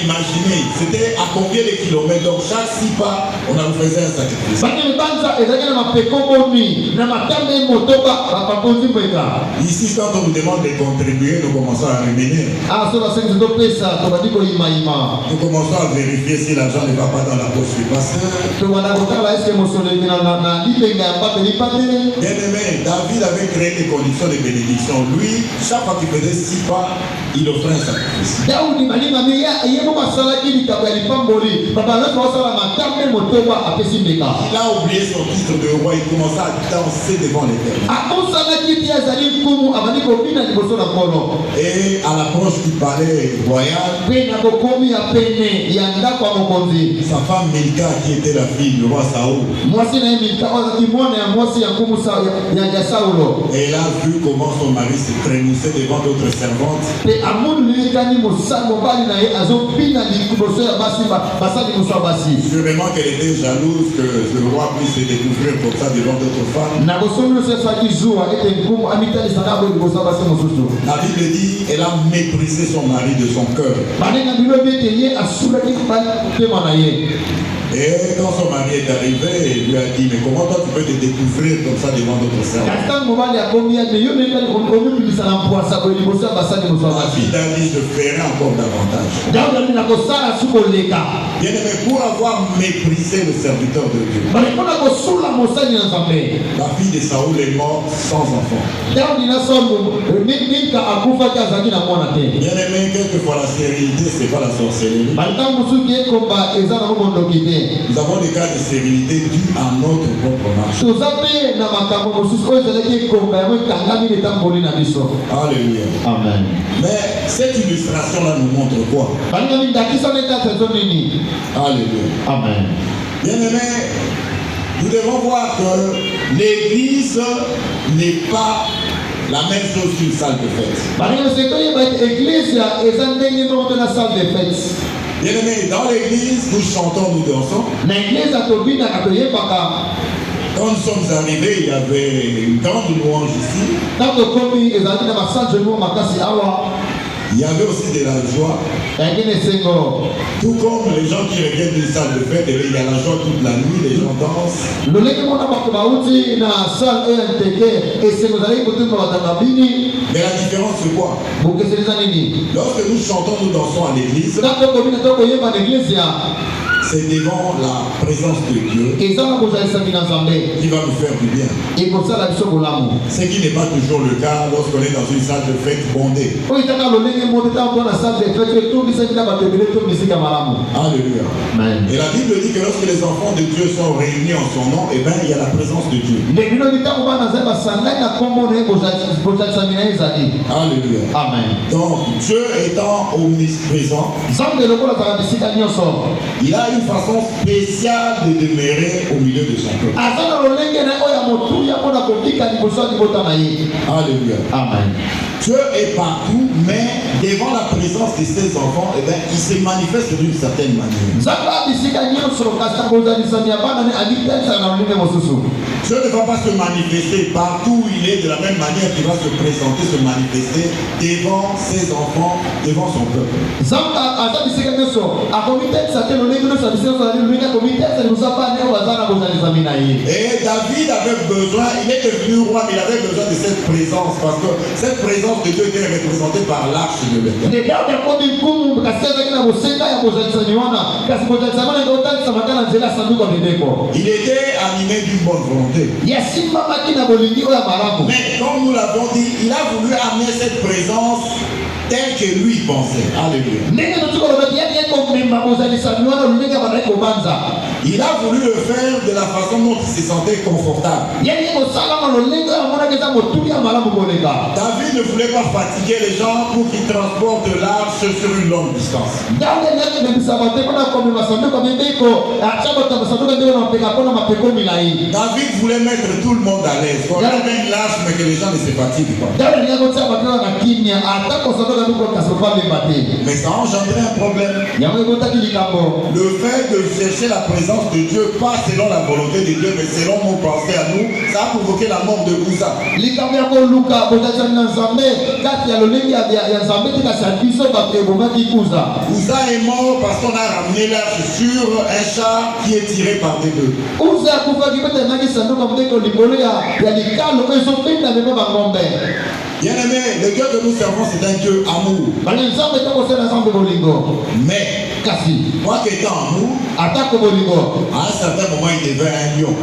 Imaginez, c'était à combien de kilomètres? Donc chaque 6 pas, on a faisait un sacrifice. Ici, quand on nous demande de contribuer, nous commençons à reméner. Nous commençons à vérifier si l'argent ne va pas dans la poche du pasteur. Bien aimé, David avait créé des conditions de bénédiction. Lui, chaque fois qu'il faisait 6 pas, il offrait un sacrifice. Il a oublié son titre de roi, il commença à danser devant l'Éternel. Et à l'approche du palais royal, sa femme Milka, qui était la fille du roi Saoul, elle a vu comment son mari se trémoussait devant d'autres servantes. Sûrement qu'elle était jalouse que le roi puisse se découvrir comme ça devant d'autres femmes. La Bible dit qu'elle a méprisé son mari de son cœur. Et quand son mari est arrivé, il lui a dit, mais comment toi tu peux te découvrir comme ça devant d'autres servants? La fille David se ferait encore davantage. Bien aimé, pour avoir méprisé le serviteur de Dieu, la fille de Saoul est morte sans enfant. Bien aimé, quelquefois la stérilité, c'est pas la sorcellerie. Nous avons des cas de stérilité dus à notre propre marche. Alléluia. Amen. Mais cette illustration-là nous montre quoi? Alléluia. Amen. Bien aimé, nous devons voir que l'église n'est pas la même chose qu'une salle de fête. Bien aimé, dans l'église, nous chantons, nous dansons. Quand nous sommes arrivés, il y avait une grande louange ici. Il y avait aussi de la joie. Tout comme les gens qui reviennent d'une salle de fête, il y a la joie toute la nuit, les gens dansent. Mais la différence c'est quoi? Lorsque nous chantons, nous dansons à l'église, c'est devant la présence de Dieu qui va nous faire du bien. Ce qui n'est pas toujours le cas lorsqu'on est dans une salle de fête bondée. Alléluia. Amen. Et la Bible dit que lorsque les enfants de Dieu sont réunis en son nom, eh bien, il y a la présence de Dieu. Alléluia. Amen. Donc, Dieu étant omniprésent, il a une façon spéciale de demeurer au milieu de son peuple. Alléluia. Amen. Dieu est partout, mais devant la présence de ses enfants, eh bien, il se manifeste d'une certaine manière. Dieu ne va pas se manifester partout où il est de la même manière qu'il va se présenter, se manifester devant ses enfants, devant son peuple. Et David avait besoin, il est devenu roi, mais il avait besoin de cette présence parce que cette présence de Dieu était représentée par l'arche de l'Éternel. Il était animé d'une bonne volonté. Mais comme nous l'avons dit, il a voulu amener cette présence tel que lui pensait. Alléluia. Il a voulu le faire de la façon dont il se sentait confortable. David ne voulait pas fatiguer les gens pour qu'ils transportent l'arche sur une longue distance. David voulait mettre tout le monde à l'aise. Qu'on amène l'arche mais que les gens ne se fatiguent pas. Mais ça a engendré un problème. Le fait de chercher la présence présence de Dieu, pas selon la volonté de Dieu, mais selon mon pensée à nous, ça a provoqué la mort de Uza. Uza est mort parce qu'on a ramené l'arche sur un char qui est tiré par des bœufs. Bien aimé, le Dieu que nous servons, c'est un Dieu amour. Mais, moi qui étant amour, à un certain moment, il devait un lion.